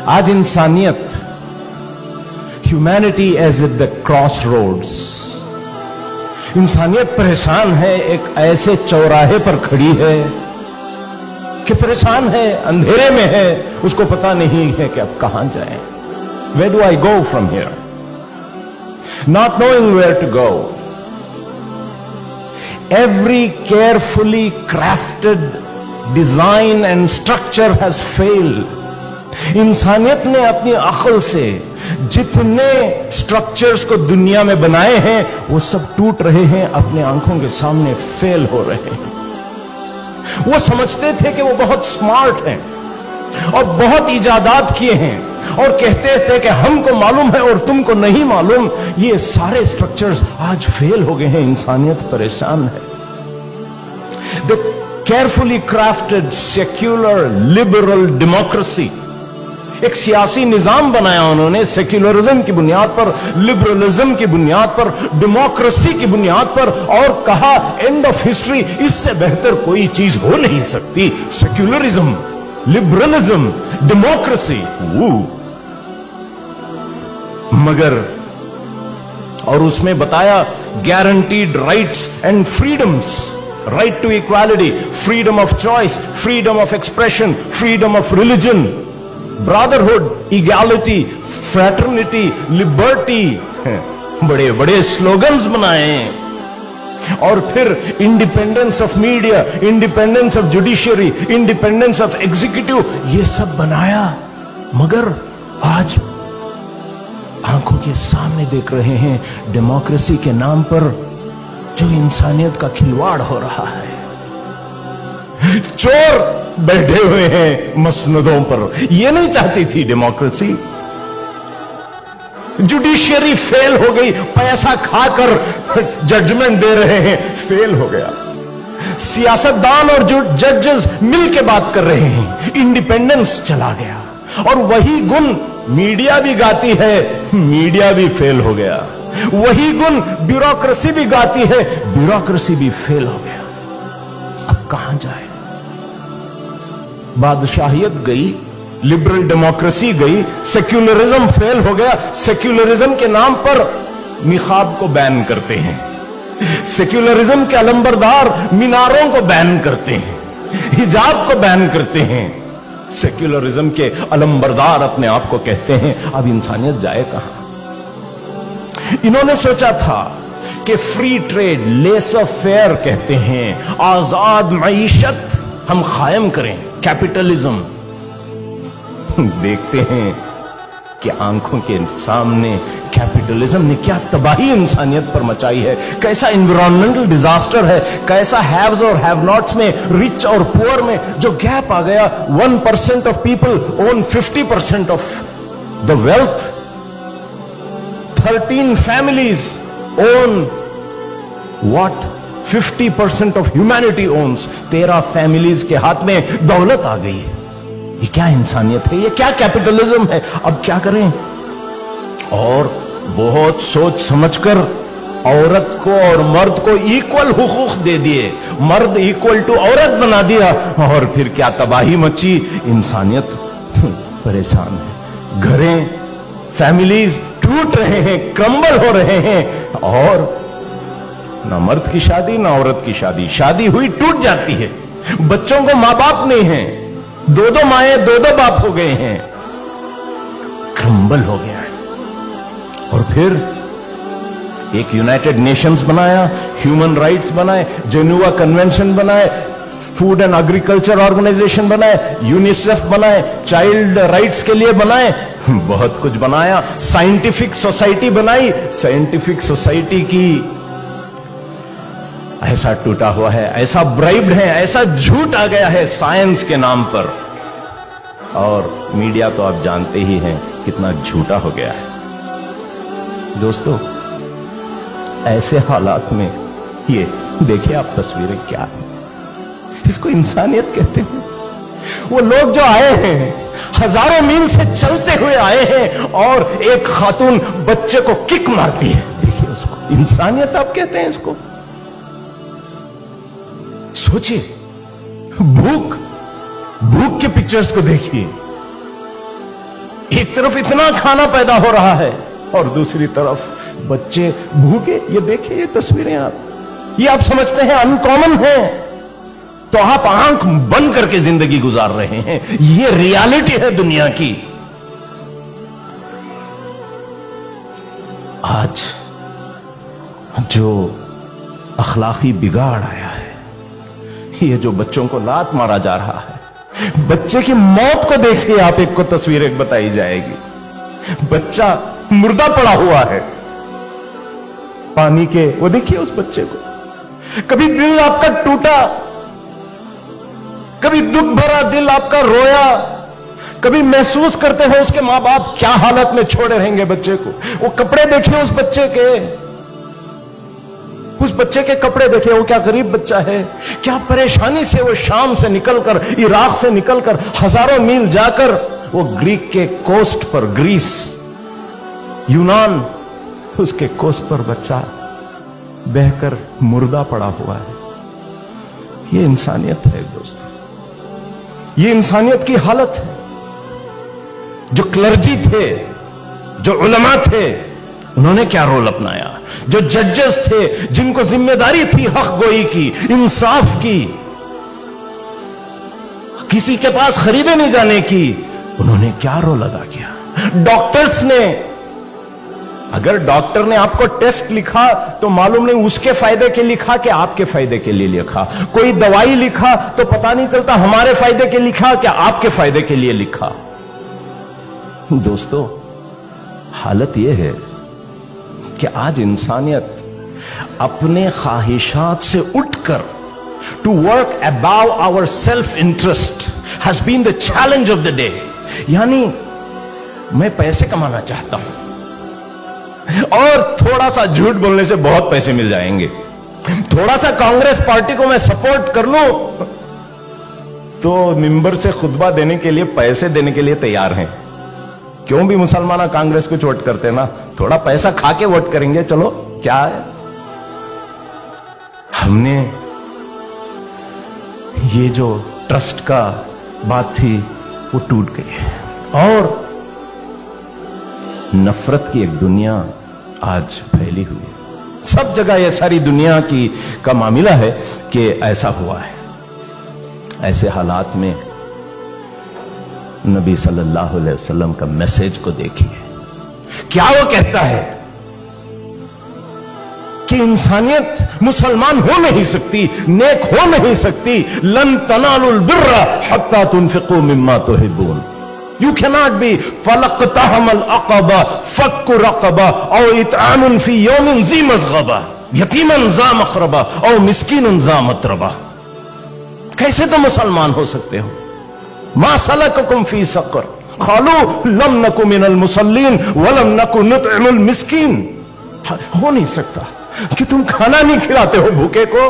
आज इंसानियत, humanity is at the cross roads, इंसानियत परेशान है, एक ऐसे चौराहे पर खड़ी है कि परेशान है, अंधेरे में है, उसको पता नहीं है कि अब कहां जाए. Where do I go from here? Not knowing where to go. Every carefully crafted design and structure has failed. इंसानियत ने अपनी अक्ल से जितने स्ट्रक्चर्स को दुनिया में बनाए हैं वो सब टूट रहे हैं, अपने आंखों के सामने फेल हो रहे हैं. वो समझते थे कि वो बहुत स्मार्ट हैं और बहुत इजादात किए हैं और कहते थे कि हमको मालूम है और तुमको नहीं मालूम. ये सारे स्ट्रक्चर्स आज फेल हो गए हैं, इंसानियत परेशान है. The carefully crafted secular liberal democracy, एक सियासी निजाम बनाया उन्होंने सेक्युलरिज्म की बुनियाद पर, लिबरलिज्म की बुनियाद पर, डेमोक्रेसी की बुनियाद पर, और कहा एंड ऑफ हिस्ट्री, इससे बेहतर कोई चीज हो नहीं सकती. Secularism, liberalism, democracy. मगर और उसमें बताया guaranteed rights and freedoms, right to equality, freedom of choice, freedom of expression, freedom of religion, brotherhood, equality, fraternity, liberty. बड़े बड़े स्लोगन्स बनाए. और फिर independence of media, independence of judiciary, independence of executive, ये सब बनाया. मगर आज आंखों के सामने देख रहे हैं डेमोक्रेसी के नाम पर जो इंसानियत का खिलवाड़ हो रहा है. चोर बैठे हुए हैं मसनदों पर. ये नहीं चाहती थी डेमोक्रेसी. जुडिशियरी फेल हो गई, पैसा खाकर जजमेंट दे रहे हैं, फेल हो गया. सियासतदान और जो जजेस मिल के बात कर रहे हैं, इंडिपेंडेंस चला गया. और वही गुण मीडिया भी गाती है, मीडिया भी फेल हो गया. वही गुण ब्यूरोक्रेसी भी गाती है, ब्यूरोक्रेसी भी फेल हो गया. अब कहां जाए? बादशाहियत गई, लिबरल डेमोक्रेसी गई, सेक्युलरिज्म फेल हो गया. सेक्युलरिज्म के नाम पर निकाब को बैन करते हैं, सेक्युलरिज्म के अलंबरदार मीनारों को बैन करते हैं, हिजाब को बैन करते हैं. सेक्युलरिज्म के अलंबरदार अपने आप को कहते हैं. अब इंसानियत जाए कहां? इन्होंने सोचा था कि फ्री ट्रेड, लेसर फेयर कहते हैं, आजाद मईशत हम कायम करें, कैपिटलिज्म. देखते हैं कि आंखों के सामने कैपिटलिज्म ने क्या तबाही इंसानियत पर मचाई है, कैसा एनवायरमेंटल डिजास्टर है, कैसा हैव्स और हैव नॉट्स में, रिच और पुअर में जो गैप आ गया. 1% of people own 50% of the wealth. 13 families own what 50% of humanity owns. 13 families के हाथ में दौलत आ गई. ये क्या इंसानियत है? ये क्या कैपिटलिज्म है? अब क्या करें? और बहुत सोच समझकर औरत को और मर्द को इक्वल हुकूक दे दिए, मर्द इक्वल टू औरत बना दिया. और फिर क्या तबाही मची. इंसानियत परेशान है. घरें, फैमिलीज टूट रहे हैं, क्रम्बल हो रहे हैं. और ना मर्द की शादी ना औरत की शादी, शादी हुई टूट जाती है. बच्चों को मां बाप नहीं है, दो दो माएं दो दो बाप हो गए हैं. क्रम्बल हो गया है. और फिर एक यूनाइटेड नेशंस बनाया, ह्यूमन राइट्स बनाए, जेनेवा कन्वेंशन बनाए, फूड एंड एग्रीकल्चर ऑर्गेनाइजेशन बनाए, यूनिसेफ बनाए, चाइल्ड राइट्स के लिए बनाए, बहुत कुछ बनाया. साइंटिफिक सोसाइटी बनाई. साइंटिफिक सोसाइटी की ऐसा टूटा हुआ है, ऐसा ब्राइब्ड है, ऐसा झूठ आ गया है साइंस के नाम पर. और मीडिया तो आप जानते ही हैं कितना झूठा हो गया है. दोस्तों, ऐसे हालात में ये देखिए आप तस्वीरें क्या है. इसको इंसानियत कहते हैं. वो लोग जो आए हैं, हजारों मील से चलते हुए आए हैं और एक खातून बच्चे को किक मारती है. देखिए उसको इंसानियत आप कहते हैं इसको? सोचिए, भूख के पिक्चर्स को देखिए. ایک طرف اتنا کھانا پیدا ہو رہا ہے اور دوسری طرف بچے بھوکے. یہ دیکھیں یہ تصویریں آپ، یہ آپ سمجھتے ہیں انکامن ہیں، تو آپ آنکھ بند کر کے زندگی گزار رہے ہیں. یہ ریالٹی ہے دنیا کی. آج جو اخلاقی بگاڑ آیا ہے، یہ جو بچوں کو لات مارا جا رہا ہے، بچے کی موت کو دیکھیے آپ. ایک کو تصویر ایک بتائی جائے گی، بچہ مردہ پڑا ہوا ہے پانی کے، وہ دیکھیے اس بچے کو. کبھی دل آپ کا ٹوٹا، کبھی دکھ بھرا دل آپ کا رویا، کبھی محسوس کرتے ہو اس کے ماں باپ کیا حالت میں چھوڑے رہیں گے بچے کو. وہ کپڑے دیکھیں اس بچے کے کپڑے دیکھیں، وہ کیا غریب بچہ ہے، کیا پریشانی سے وہ شام سے نکل کر، عراق سے نکل کر، ہزاروں میل جا کر وہ گریک کے کوسٹ پر، گریس، یونان، اس کے کوسٹ پر بچہ بہ کر مردہ پڑا ہوا ہے. یہ انسانیت ہے دوستو، یہ انسانیت کی حالت ہے. جو کلرجی تھے، جو علماء تھے، انہوں نے کیا رول اپنایا؟ جو ججز تھے، جن کو ذمہ داری تھی حق گوئی کی، انصاف کی، کسی کے پاس خریدے نہیں جانے کی، انہوں نے کیا رول ادا کیا؟ ڈاکٹرز نے، اگر ڈاکٹر نے آپ کو ٹیسٹ لکھا تو معلوم نہیں اس کے فائدے کے لکھا کہ آپ کے فائدے کے لیے لکھا. کوئی دوائی لکھا تو پتہ نہیں چلتا ہمارے فائدے کے لکھا کہ آپ کے فائدے کے لیے لکھا. دوستو، حالت یہ ہے کہ آج انسانیت اپنے خواہشات سے اٹھ کر to work above our self-interest has been the challenge of the day. یعنی میں پیسے کمانا چاہتا ہوں اور تھوڑا سا جھوٹ بولنے سے بہت پیسے مل جائیں گے. تھوڑا سا کانگریس پارٹی کو میں سپورٹ کر لوں تو ممبر سے خطبہ دینے کے لیے پیسے دینے کے لیے تیار ہیں. کیوں بھی مسلمان کانگریس کو ووٹ کرتے نا، تھوڑا پیسہ کھا کے ووٹ کریں گے. چلو کیا ہے، ہم نے یہ جو ٹرسٹ کا بات تھی وہ ٹوٹ گئی ہے اور نفرت کی ایک دنیا آج پھیلی ہوئی ہے. سب جگہ یہ ساری دنیا کا معاملہ ہے کہ ایسا ہوا ہے. ایسے حالات میں نبی صلی اللہ علیہ وسلم کا میسج کو دیکھیے. کیا وہ کہتا ہے کہ انسانیت مسلمان ہو نہیں سکتی، نیک ہو نہیں سکتی. لن تنالوا البر حتى تنفقوا مما تحبون. You cannot be فَلَقْتَحَمَ الْعَقَبَةَ فَكُّ رَقَبَةَ أَوْ إِطْعَامٌ فِي يَوْمٍ ذِي مَسْغَبَةٍ يَتِيمًا ذَا مَقْرَبَةٍ أَوْ مِسْكِينٌ ذَا مَتْرَبَةٍ. کیسے تم مسلمان ہو سکتے ہو؟ مَا سَلَكَكُمْ فِي سَقَرَ قَالُوا لَمْ نَكُ مِنَ الْمُصَلِّينَ وَلَمْ نَكُ نُطْعِمُ الْمِسْكِينَ. ہو نہیں سکتا کہ تم کھانا نہیں کھلاتے ہو بھوکے کو،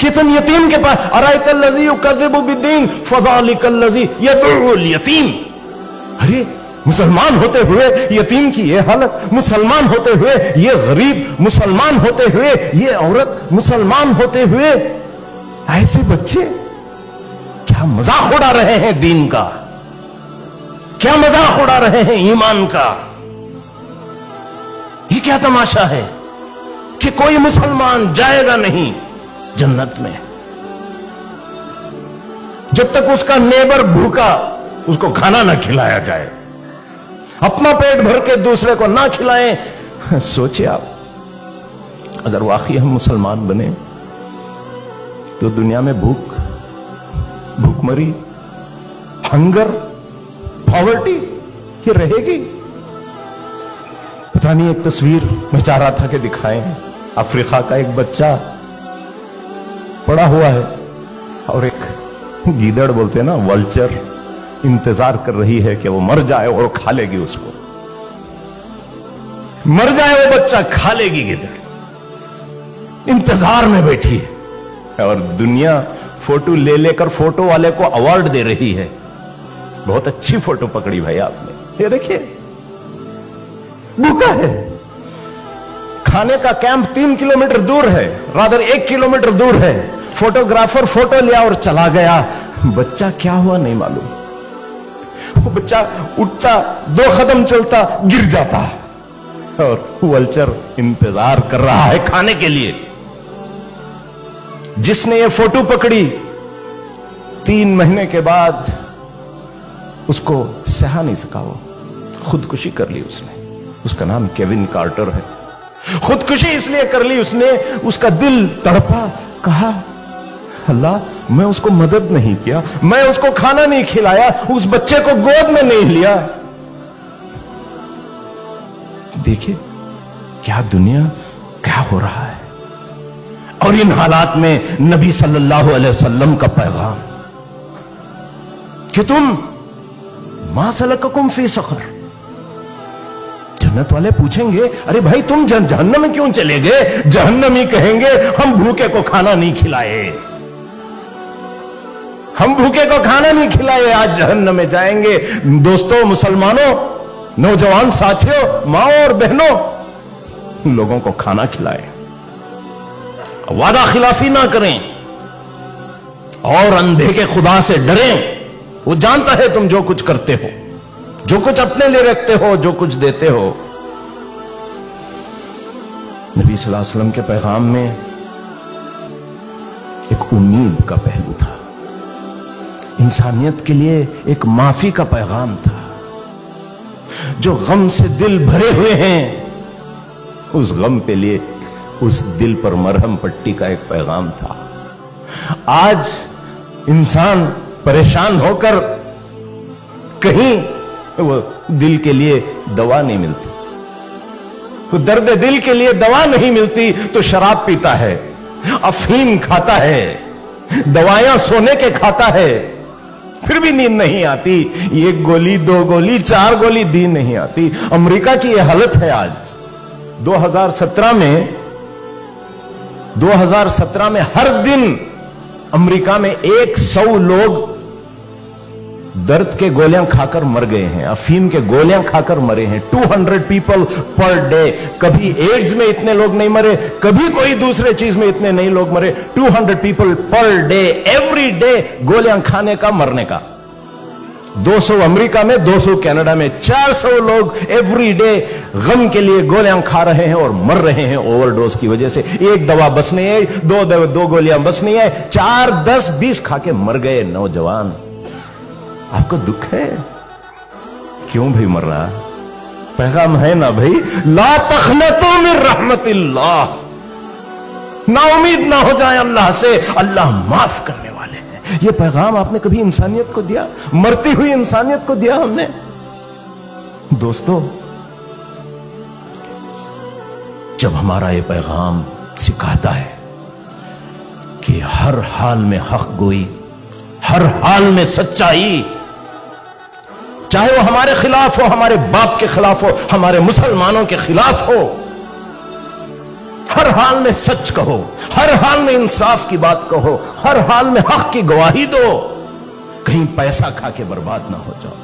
کہ تم یتیم کے پاس ارایت الذی یکذب بالدین فذلک الذی یدعو الیتیم. ارے مسلمان ہوتے ہوئے یتیم کی یہ حالت، مسلمان ہوتے ہوئے یہ غریب، مسلمان ہوتے ہوئے یہ عورت، مسلمان ہوتے ہوئے ایسے بچے. کیا مذاق اڑا رہے ہیں دین کا، کیا مذاق اڑا رہے ہیں ایمان کا. یہ کیا تماشا ہے کہ کوئی مسلمان جائے گا نہیں جنت میں جب تک اس کا نیبر بھوکا اس کو کھانا نہ کھلایا جائے، اپنا پیٹ بھر کے دوسرے کو نہ کھلائیں. سوچیں آپ، اگر واقعی ہم مسلمان بنے تو دنیا میں بھوک مری، ہنگر، پاورٹی یہ رہے گی؟ پتہ نہیں. ایک تصویر میں چاہ رہا تھا کہ دکھائیں، افریقہ کا ایک بچہ پڑا ہوا ہے اور ایک گیدڑ بولتے ہیں نا، ولچر، انتظار کر رہی ہے کہ وہ مر جائے اور کھا لے گی اس کو. مر جائے وہ بچہ، کھا لے گی گیدڑ. انتظار میں بیٹھی ہے اور دنیا فوٹو لے لے کر فوٹو والے کو ایوارڈ دے رہی ہے. بہت اچھی فوٹو پکڑی بھائی آپ نے. یہ دیکھیے بھوکا ہے. کھانے کا کیمپ 3 کلومیٹر دور ہے، رادر 1 کلومیٹر دور ہے. فوٹوگرافر فوٹو لیا اور چلا گیا. بچہ کیا ہوا نہیں معلوم. वो बच्चा उठता, 2 कदम चलता, गिर जाता, और वल्चर इंतजार कर रहा है खाने के लिए। जिसने ये फोटो पकड़ी, 3 महीने के बाद उसको सहा नहीं सका, वो खुदकुशी कर ली उसने। उसका नाम केविन कार्टर है। खुदकुशी इसलिए कर ली उसने, उसका दिल तड़पा, कहा अल्लाह मैं उसको मदद नहीं किया, मैं उसको खाना नहीं खिलाया, उस बच्चे को गोद में नहीं लिया। देखिए क्या दुनिया, क्या हो रहा है। और इन हालात में नबी सल्लल्लाहु अलैहि वसल्लम का पैगाम कि तुम मा सलककुम फी सकर। जन्नत वाले पूछेंगे अरे भाई तुम जहन्नम में क्यों चले गए? जहन्नमी कहेंगे हम भूखे को खाना नहीं खिलाए, हम भूखे को खाना नहीं खिलाए, आज जहन्नम में जाएंगे। दोस्तों, मुसलमानों, नौजवान साथियों, माओ और बहनों, लोगों को खाना खिलाए, वादा खिलाफी ना करें और अंधे के खुदा से डरें। वो जानता है तुम जो कुछ करते हो, जो कुछ अपने लिए रखते हो, जो कुछ देते हो। नबी सल्लल्लाहु अलैहि वसल्लम के पैगाम में एक उम्मीद का पहलू था, इंसानियत के लिए एक माफी का पैगाम था। जो गम से दिल भरे हुए हैं, उस गम पे लिए, उस दिल पर मरहम पट्टी का एक पैगाम था। आज इंसान परेशान होकर कहीं वो दिल के लिए दवा नहीं मिलती, वो दर्द दिल के लिए दवा नहीं मिलती तो शराब पीता है, अफीम खाता है, दवाइयां सोने के खाता है, फिर भी नींद नहीं आती। 1 गोली, 2 गोली, 4 गोली नींद नहीं आती। अमेरिका की यह हालत है आज। 2017 में हर दिन अमेरिका में 100 लोग दर्द के गोलियां खाकर मर गए हैं, अफीम के गोलियां खाकर मरे हैं। 200 पीपल पर डे। कभी एड्स में इतने लोग नहीं मरे, कभी कोई दूसरे चीज में इतने नहीं लोग मरे। 200 people per day, every day गोलियां खाने का, मरने का। 200 अमेरिका में, 200 कनाडा में, 400 लोग एवरी डे गम के लिए गोलियां खा रहे हैं और मर रहे हैं ओवरडोज की वजह से। 1 दवा बस नहीं है, 2 गोलियां बस नहीं है, 4, 10, 20 खा के मर गए नौजवान। आपको दुख है? क्यों भाई मर रहा? पैगाम है ना भाई, ला तखनतु मिन रहमतिल्लाह, ना उम्मीद ना हो जाए अल्लाह से, अल्लाह माफ करने वाले हैं। यह पैगाम आपने कभी इंसानियत को दिया? मरती हुई इंसानियत को दिया हमने? दोस्तों, जब हमारा यह पैगाम सिखाता है कि हर हाल में हक गोई, हर हाल में सच्चाई, चाहे वो हमारे खिलाफ हो, हमारे बाप के खिलाफ हो, हमारे मुसलमानों के खिलाफ हो, हर हाल में सच कहो, हर हाल में इंसाफ की बात कहो, हर हाल में हक की गवाही दो, कहीं पैसा खा के बर्बाद ना हो जाओ।